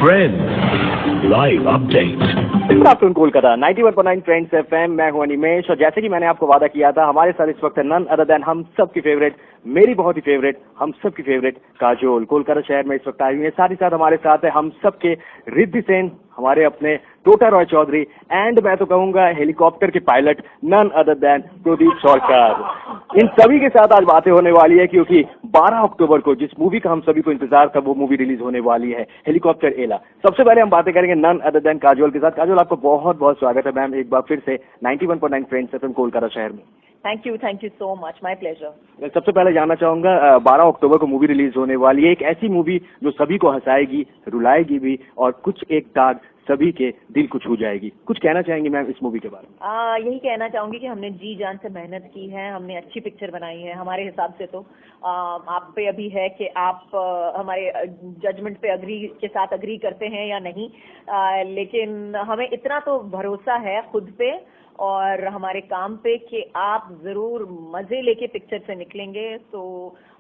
Friends Live Update. Good afternoon Kolkata 91.9 friends FM. मैं हूं अनिमेश और जैसे कि मैंने आपको वादा किया था, हमारे साथ इस वक्त है नन अदर देन हम सब की फेवरेट, मेरी बहुत ही फेवरेट, हम सब की फेवरेट काजोल कोलकाता शहर में इस वक्त आई हुई है। साथ ही साथ हमारे साथ है हम सब के रिद्धि सेन, हमारे अपने टोटा रॉय चौधरी एंड मैं तो कहूंगा हेलीकॉप्टर के pilot none other than Pradeep Sarkar. इन सभी के साथ आज बातें होने वाली है क्योंकि 12 अक्टूबर को जिस मूवी का हम सभी को इंतजार था वो मूवी रिलीज होने वाली है, हेलीकॉप्टर एला। सबसे पहले हम बातें करेंगे नन अदर देन काजोल के साथ। काजोल, आपको बहुत बहुत स्वागत है मैम एक बार फिर से 91.9 फ्रेंड्स एफएम कोलकाता शहर में। Thank you so much, my pleasure. सबसे पहले जानना चाहूंगा, 12 अक्टूबर को मूवी रिलीज होने वाली है, एक ऐसी मूवी जो सभी को हंसाएगी, रुलाएगी भी और कुछ एक दाग सभी के दिल को छू जाएगी। कुछ कहना चाहेंगी मैम इस मूवी के बारे में? यही कहना चाहूंगी कि हमने जी जान से मेहनत की है, हमने अच्छी पिक्चर बनाई है। हमारे हिसाब से तो आप पे अभी है कि आप हमारे जजमेंट पे के साथ अग्री करते हैं या नहीं, लेकिन हमें इतना तो भरोसा है खुद पे और हमारे काम पे कि आप जरूर मजे लेके पिक्चर से निकलेंगे। तो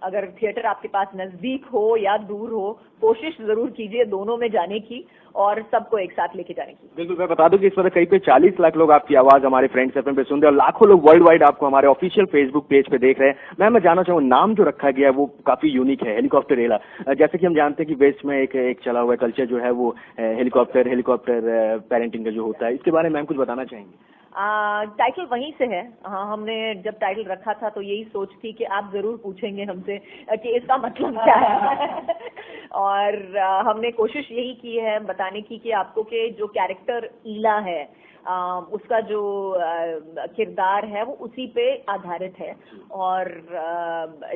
अगर थिएटर आपके पास नजदीक हो या दूर हो, कोशिश जरूर कीजिए दोनों में जाने की और सबको एक साथ लेके जाने की। बिल्कुल, मैं बता दूं कि इस वक्त कहीं पे 40 लाख लोग आपकी आवाज हमारे फ्रेंड्स एफएम पे सुन रहे हैं और लाखों लोग वर्ल्ड वाइड आपको हमारे ऑफिशियल फेसबुक पेज पे देख रहे हैं। मैं जानना चाहूँ, नाम जो रखा गया है वो काफी यूनिक है, हेलीकॉप्टर एला। जैसे कि हम जानते हैं कि वेस्ट में एक चला हुआ कल्चर जो है वो हेलीकॉप्टर पेरेंटिंग का जो होता है, इसके बारे में मैम कुछ बताना चाहेंगे? टाइटल वहीं से है। हाँ, हमने जब टाइटल रखा था तो यही सोच थी कि आप जरूर पूछेंगे हमसे कि इसका मतलब क्या है और हमने कोशिश यही की है बताने की कि आपको कि जो कैरेक्टर ईला है उसका जो किरदार है वो उसी पे आधारित है और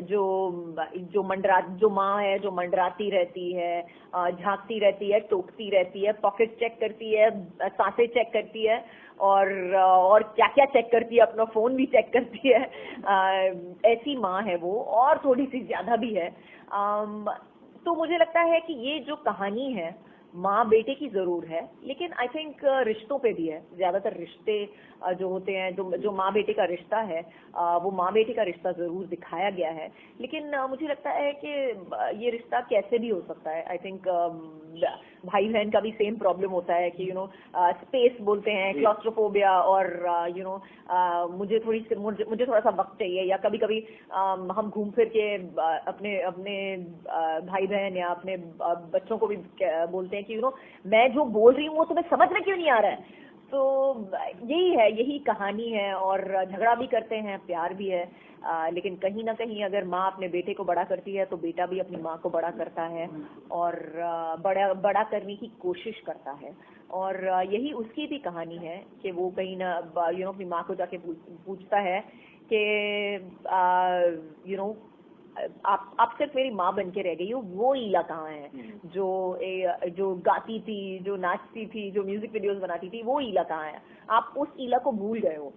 जो माँ है जो मंडराती रहती है, झांकती रहती है, टोकती रहती है, पॉकेट चेक करती है, सांसें चेक करती है और क्या क्या चेक करती है, अपना फोन भी चेक करती है, ऐसी माँ है वो और थोड़ी सी ज्यादा भी है। तो मुझे लगता है कि ये जो कहानी है माँ बेटे की जरूर है, लेकिन आई थिंक रिश्तों पे भी है। ज्यादातर रिश्ते जो होते हैं, जो माँ बेटे का रिश्ता है, वो माँ बेटे का रिश्ता जरूर दिखाया गया है, लेकिन मुझे लगता है कि ये रिश्ता कैसे भी हो सकता है। आई थिंक भाई बहन का भी सेम प्रॉब्लम होता है कि स्पेस बोलते हैं, क्लॉस्ट्रोफोबिया और मुझे थोड़ा सा वक्त चाहिए, या कभी कभी हम घूम फिर के अपने भाई बहन या अपने बच्चों को भी बोलते हैं कि मैं जो बोल रही हूँ वो तुम्हें समझ में क्यों नहीं आ रहा है। तो यही कहानी है और झगड़ा भी करते हैं, प्यार भी है, लेकिन कहीं ना कहीं अगर माँ अपने बेटे को बड़ा करती है तो बेटा भी अपनी माँ को बड़ा करता है और बड़ा करने की कोशिश करता है। और यही उसकी भी कहानी है कि वो कहीं ना अपनी माँ को जाके पूछता है कि आप सिर्फ मेरी माँ बन के रह गई हो, वो ईला कहाँ है जो गाती थी, जो नाचती थी, जो म्यूजिक वीडियोस बनाती थी, वो ईला कहाँ है? आप उस ईला को भूल गए हो।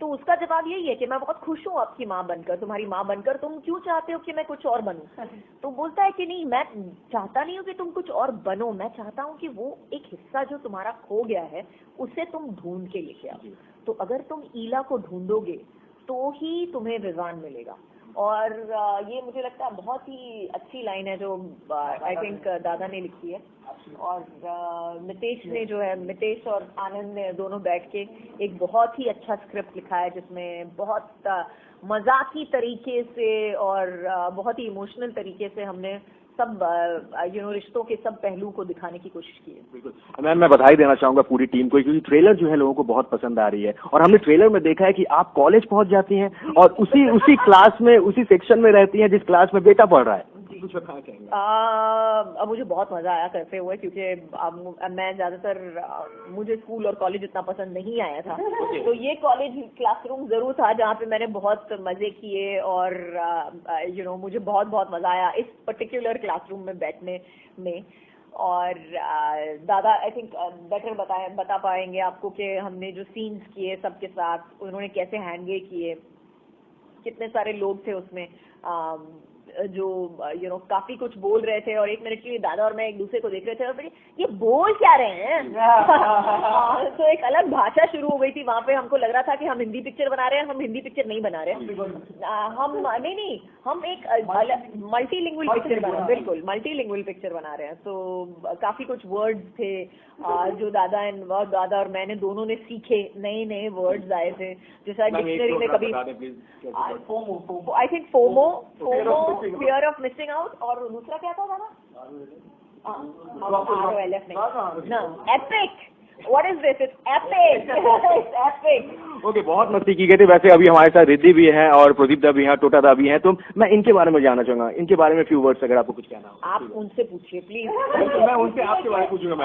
तो उसका जवाब यही है कि मैं बहुत खुश हूँ आपकी माँ बनकर, तुम्हारी माँ बनकर। तुम क्यों चाहते हो कि मैं कुछ और बनूं? तो बोलता है कि नहीं, मैं चाहता नहीं हूँ कि तुम कुछ और बनो, मैं चाहता हूँ कि वो एक हिस्सा जो तुम्हारा खो गया है उसे तुम ढूंढ के लेके आओ। तो अगर तुम ईला को ढूंढोगे तो ही तुम्हें रिजवान मिलेगा। और ये मुझे लगता है बहुत ही अच्छी लाइन है जो आई थिंक दादा ने लिखी है और मितेश और आनंद ने दोनों बैठ के एक बहुत ही अच्छा स्क्रिप्ट लिखा है जिसमें बहुत मजाकी तरीके से और बहुत ही इमोशनल तरीके से हमने सब रिश्तों के सब पहलू को दिखाने की कोशिश की है। बिल्कुल मैम, मैं बधाई देना चाहूंगा पूरी टीम को क्योंकि ट्रेलर जो है लोगों को बहुत पसंद आ रही है और हमने ट्रेलर में देखा है कि आप कॉलेज पहुंच जाती हैं और उसी क्लास में, उसी सेक्शन में रहती हैं जिस क्लास में बेटा पढ़ रहा है। कुछ बताना चाहेंगे? अब मुझे बहुत मजा आया करते हुए क्योंकि मैं ज्यादातर मुझे स्कूल और कॉलेज इतना पसंद नहीं आया था तो ये कॉलेज क्लासरूम जरूर था जहाँ पे मैंने बहुत मजे किए और मुझे बहुत मजा आया इस पर्टिकुलर क्लासरूम में बैठने में। और दादा आई थिंक बेटर बता पाएंगे आपको कि हमने जो सीन्स किए सबके साथ, उन्होंने कैसे हैंडल किए, कितने सारे लोग थे उसमें, जो काफी कुछ बोल रहे थे, और 1 मिनट के लिए दादा और मैं एक दूसरे को देख रहे थे और बोले ये बोल क्या रहे हैं। तो एक अलग भाषा शुरू हो गई थी वहाँ पे। हमको लग रहा था कि हम हिंदी पिक्चर बना रहे हैं, हम हिंदी पिक्चर नहीं बना रहे हैं। हम नहीं, हम एक मल्टीलिंगुअल पिक्चर बना, बिल्कुल मल्टीलिंगुअल पिक्चर बना रहे हैं। तो काफी कुछ वर्ड्स थे जो दादा और मैंने दोनों ने सीखे, नए वर्ड्स आए थे जो शायद डिक्शनरी में कभी। I think FOMO, fear of missing out, और दूसरा क्या था दादा? ROLF नहीं, epic. What is this? It's epic. It's epic. Okay, बहुत मस्ती की गई थी। वैसे अभी हमारे साथ रिद्धि भी है और प्रदीप दा भी है, टोटा दा भी है, तो मैं इनके बारे में जानना चाहूंगा। इनके बारे में फ्यू वर्ड्स अगर आपको कुछ कहना हो। आप उनसे पूछिए प्लीज। मैं उनसे आपके बारे में पूछूंगा।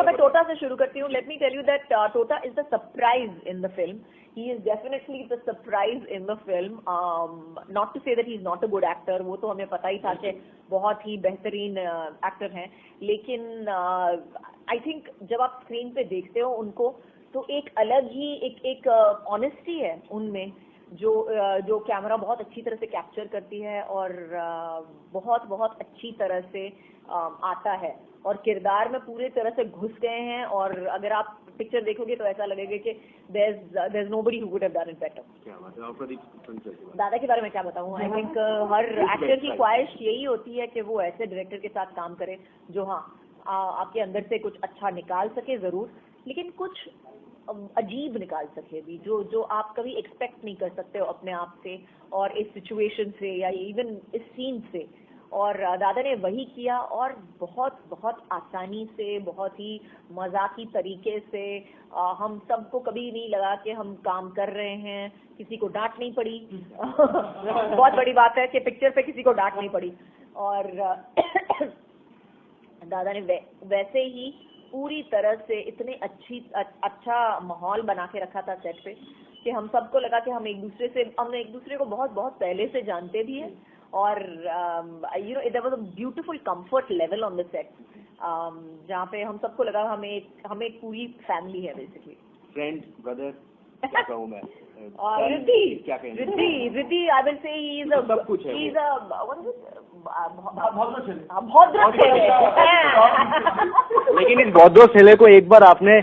मैं टोटा से शुरू करती हूँ। Let me tell you that Tota is the surprise in the film. He is definitely the surprise in the film. Not to say that he is not a good actor. वो तो हमें पता ही था कि बहुत ही बेहतरीन एक्टर हैं, लेकिन आई थिंक जब आप स्क्रीन पे देखते हो उनको तो एक अलग ही एक ऑनेस्टी है उनमें जो कैमरा बहुत अच्छी तरह से कैप्चर करती है और बहुत अच्छी तरह से आता है, और किरदार में पूरी तरह से घुस गए हैं। और अगर आप पिक्चर देखोगे तो ऐसा लगेगा कि there's nobody who could have done it better. क्या बात है। आपका दादा के बारे में क्या बताऊं? आई थिंक हर एक्टर की ख्वाहिश यही होती है कि वो ऐसे डायरेक्टर के साथ काम करे जो आपके अंदर से कुछ अच्छा निकाल सके जरूर, लेकिन कुछ अजीब निकाल सके भी, जो आप कभी एक्सपेक्ट नहीं कर सकते हो अपने आप से और इस सिचुएशन से या इवन इस सीन से। और दादा ने वही किया, और बहुत आसानी से, बहुत ही मजाकी तरीके से। हम सबको कभी नहीं लगा कि हम काम कर रहे हैं, किसी को डांट नहीं पड़ी। बहुत बड़ी बात है कि पिक्चर पे किसी को डांट नहीं पड़ी। और दादा ने वैसे ही पूरी तरह से इतने अच्छा माहौल बना के रखा था सेट पे कि हम सबको लगा कि हम एक दूसरे को बहुत पहले से जानते भी हैं। और there was a beautiful comfort level on the set, जहाँ पे हम सबको लगा हमें एक पूरी फैमिली है बेसिकली। फ्रेंड, ब्रदर, क्या कहूँ मैं? Riddhi I will say he is सब कुछ है। ही इज अ भद्र छेले। लेकिन इस भद्र छेले को एक बार आपने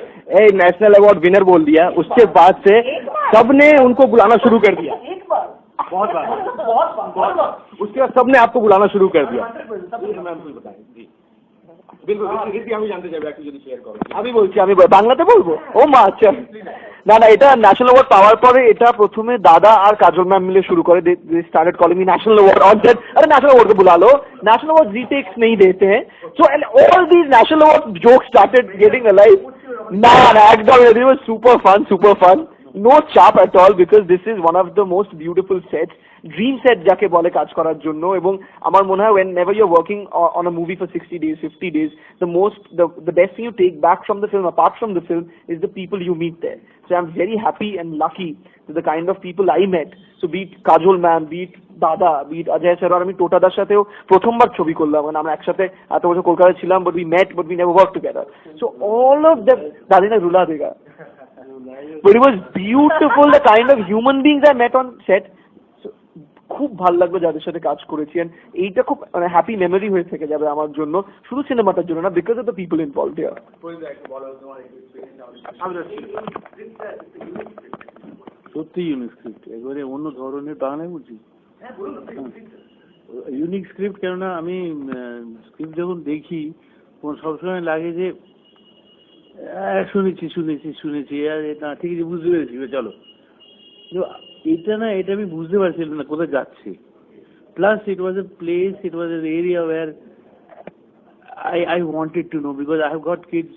नेशनल अवार्ड विनर बोल दिया, उसके बाद से सबने उनको बुलाना शुरू कर दिया। बहुत बार उसके बाद सबने आपको बुलाना शुरू कर दिया। আমি বাংলাতে বলবো। ও মা, আচ্ছা না এটা ন্যাশনাল অ্যাওয়ার্ড পাওয়ার পরে এটা প্রথমে দাদা আর কাজল ম্যাম মিলে শুরু করে। They started calling me national award on set. अरे नेशनल अवार्ड तो बुला लो, नेशनल अवार्ड रीटेक्स नहीं देते हैं। So and all these national award jokes started getting alive. ना एकदम it was super fun. No চাপ at all because this is one of the most beautiful sets, dream set যাকে বলে কাজ করার জন্য। এবং আমার মনে হয় whenever you're working on a movie for 60 days 50 days, the best thing you take back from the film, apart from the film, is the people you meet there. So I'm very happy and lucky to the kind of people I met. So be it Kajol ma'am, be it দাদা, be it Ajay sir, আর আমি টোটাদার সাথেও প্রথমবার ছবি করলাম। মানে আমরা একসাথে এত বছর কলকাতায় ছিলাম, but we met but we never worked together. So all of them দাদি না রুলা দেগা। But it was beautiful, the kind of human beings I met on set. So, খুব ভালো লাগলো যাদের সাথে কাজ করেছি, and এইটা খুব হ্যাপি মেমোরি হয়ে থেকে যাবে আমার জন্য, শুধু সিনেমাটার জন্য না, because of the people involved here. সত্যি ইউনিক স্ক্রিপ্ট, এবারে অন্য ধরনের। বাংলায় বলছি ইউনিক স্ক্রিপ্ট, কেননা আমি স্ক্রিপ্ট যখন দেখি সবসময় লাগে যে শুনেছি আর না, ঠিক আছে বুঝতে পেরেছি, চলো। এটা আমি বুঝতে পারছিলাম না কোথায় যাচ্ছে। Plus it was a place, it was an area where I wanted to know, because I have got kids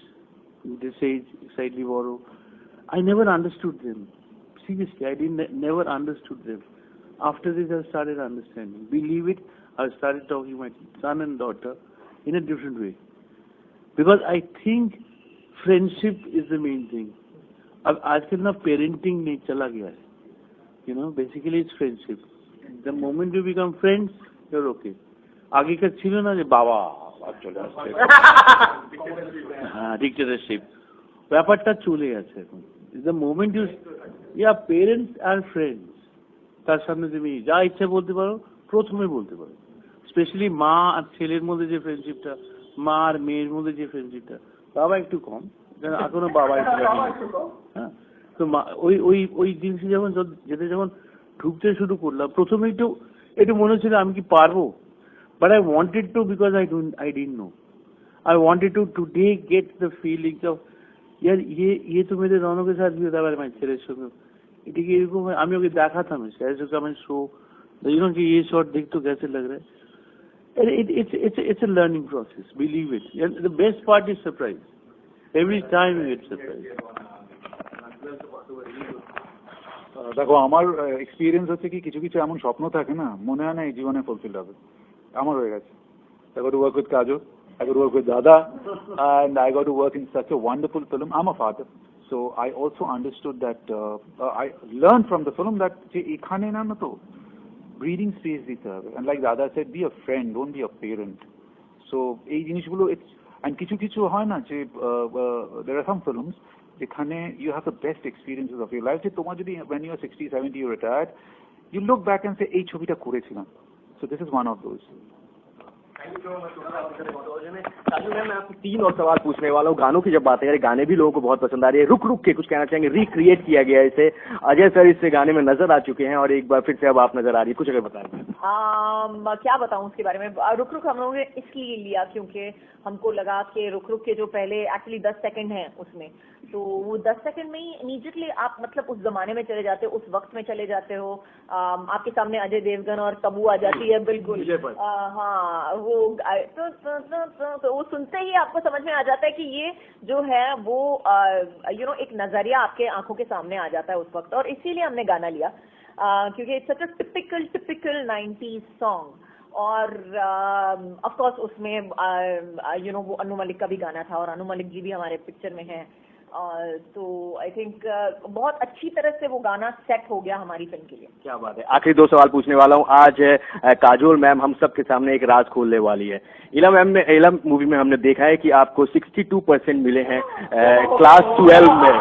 this age, slightly borrow. I never understood them. Seriously, I never understood them. After this, I started understanding. Believe it, I started talking to my son and daughter in a different way. Because I think friendship is the main thing. अब आजकल ना parenting नहीं चला गया है, basically it's friendship. The moment you become friends you are okay. आगे का ছিল না যে বাবা চলে আসছে, হ্যাঁ ডিক্টেটরশিপ ব্যাপারটা চলে গেছে এখন। The moment you parents are friends, তার সামনে তুমি যা ইচ্ছা বলতে পারো, প্রথমে বলতে পারো। স্পেশালি মা আর ছেলের মধ্যে যে ফ্রেন্ডশিপটা, মা আর মেয়ের মধ্যে যে ফ্রেন্ডশিপটা, বাবা একটু কম, এখনো বাবা একটু হ্যাঁ। তো ওই ওই ওই জিনিসে যখন যেতে যখন ঢুকতে শুরু করলাম, প্রথমে একটু মনে হচ্ছিল আমি কি পারবো, but I wanted to, because I didn't know. I wanted to today get the feelings of यार ये तो मेरे रौनक के साथ भी होता है, मैं ছেলের সঙ্গে এটা কি এরকম হয়, আমি ওকে দেখাতাম ऐसे का मैं शो यू नो कि ये शॉट देख तो कैसे लग रहा है। It's a learning process, believe it, and the best part is surprise. Every time you get surprise. দেখো আমার এক্সপিরিয়েন্স হচ্ছে কি কিছু কিছু এমন স্বপ্ন থাকে না, মনে হয় না এই জীবনে ফুলফিল হবে, আমার হয়ে গেছে। I got to work with Kajol, I got to work with Dada, and I got to work in such a wonderful film. I'm a father, so I also understood that I learned from the film that je ekhane na to breathing space dite hobe, and like Dada said, be a friend, don't be a parent. So ei jinish gulo it's, and kichu kichu hoy na je there are some films ekhane you have the best experiences of your life, je tomar jodi when you are 60 70 you retired, you look back and say ei chhobita korechilam. So this is one of those. Kajol ma'am, मैं आपको 3 और सवाल पूछने वाला हूँ। गानों की जब बात करें, गाने भी लोगों को बहुत पसंद आ रही है, रुक रुक के कुछ कहना चाहेंगे, रिक्रिएट किया गया है इसे, अजय सर इससे गाने में नजर आ चुके हैं और एक बार फिर से अब आप नजर आ रही है, कुछ अगर बताएं। क्या बताऊं उसके बारे में। रुक रुक हम लोगों ने इसलिए लिया क्योंकि हमको लगा कि रुक रुक के जो पहले एक्चुअली 10 सेकंड हैं उसमें, तो वो 10 सेकंड में ही इमीडिएटली आप मतलब उस जमाने में चले जाते हो, उस वक्त में चले जाते हो। आपके सामने अजय देवगन और तब्बू आ जाती है, बिल्कुल हाँ, वो तो वो सुनते ही आपको समझ में आ जाता है कि ये जो है वो यू नो एक नजरिया आपके आंखों के सामने आ जाता है उस वक्त, और इसीलिए हमने गाना लिया क्योंकि it's such a typical 90s song. और ऑफ कोर्स उसमें यू नो वो अनु मलिक का भी गाना था, और अनु मलिक जी भी हमारे पिक्चर में हैं, तो आई थिंक बहुत अच्छी तरह से वो गाना सेट हो गया हमारी फिल्म के लिए। क्या बात है। आखिरी 2 सवाल पूछने वाला हूँ। आज काजोल मैम हम सब के सामने एक राज खोलने वाली है। इलम मूवी में हमने देखा है कि आपको 62% मिले हैं क्लास 12 में,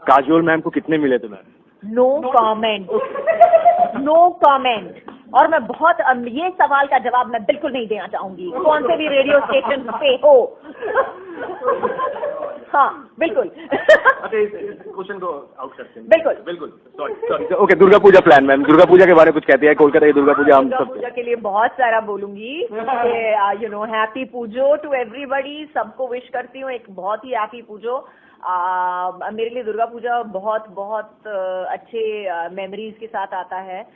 काजोल मैम को कितने मिले थे मैम? No comment. और मैं बहुत ये सवाल का जवाब मैं बिल्कुल नहीं देना चाहूंगी, कौन से भी रेडियो स्टेशन पे हो। हाँ बिल्कुल। क्वेश्चन को आउट करते हैं। बिल्कुल sorry. Okay, Durga Puja plan ma'am, Durga Puja के बारे में कुछ कहते हैं? कोलकाता की दुर्गा पूजा, हम सब पूजा के लिए बहुत सारा बोलूंगी, you know happy Pujo to everybody, सबको विश करती हूँ एक बहुत ही हैप्पी पूजो। मेरे लिए दुर्गा पूजा बहुत बहुत अच्छे मेमोरीज के साथ आता है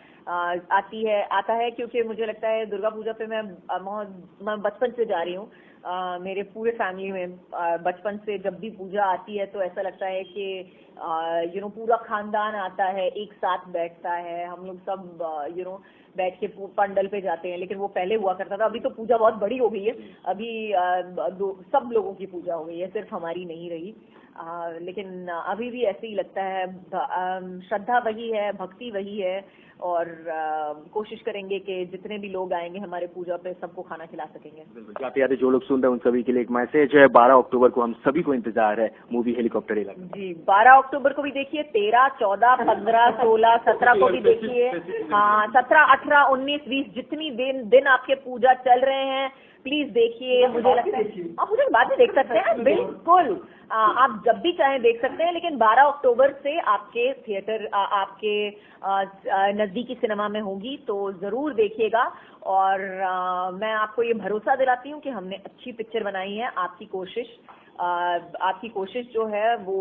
क्योंकि मुझे लगता है दुर्गा पूजा पे मैं बचपन से जा रही हूँ। मेरे पूरे फैमिली में बचपन से जब भी पूजा आती है तो ऐसा लगता है कि यू नो पूरा खानदान आता है, एक साथ बैठता है, हम लोग सब यू नो बैठ के पंडल पे जाते हैं। लेकिन वो पहले हुआ करता था, अभी तो पूजा बहुत बड़ी हो गई है, अभी सब लोगों की पूजा हो गई है, सिर्फ हमारी नहीं रही। लेकिन अभी भी ऐसे ही लगता है, श्रद्धा वही है, भक्ति वही है, और कोशिश करेंगे कि जितने भी लोग आएंगे हमारे पूजा पे सबको खाना खिला सकेंगे। जाते जाते जो लोग सुन रहे हैं उन सभी के लिए एक मैसेज है, 12 अक्टूबर को हम सभी को इंतजार है मूवी हेलीकॉप्टर इलाका। जी 12 अक्टूबर को भी देखिए, 13, 14, 15, 16, 17 को भी देखिए। हाँ 17, 18, 19, 20 जितनी दिन आपके पूजा चल रहे हैं प्लीज देखिए। मुझे लगता है आप पूजा बाद में देख सकते हैं, बिल्कुल आप जब भी चाहें देख सकते हैं, लेकिन 12 अक्टूबर से आपके थिएटर आपके नजदीकी सिनेमा में होगी, तो जरूर देखिएगा। और मैं आपको ये भरोसा दिलाती हूँ कि हमने अच्छी पिक्चर बनाई है। आपकी कोशिश जो है वो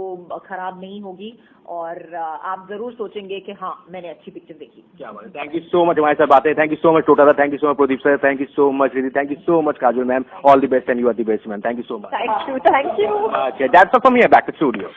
खराब नहीं होगी, और आप जरूर सोचेंगे कि हाँ मैंने अच्छी पिक्चर देखी। क्या बात है। थैंक यू सो मच हमारे साथ बातें। Thank you so much Tota, thank you so much Pradeep sir, thank you so much Riddhi, thank you so much Kajol ma'am, all the best and you are the best ma'am, thank you so much. Thank you. Okay, that's all from here, back to studio.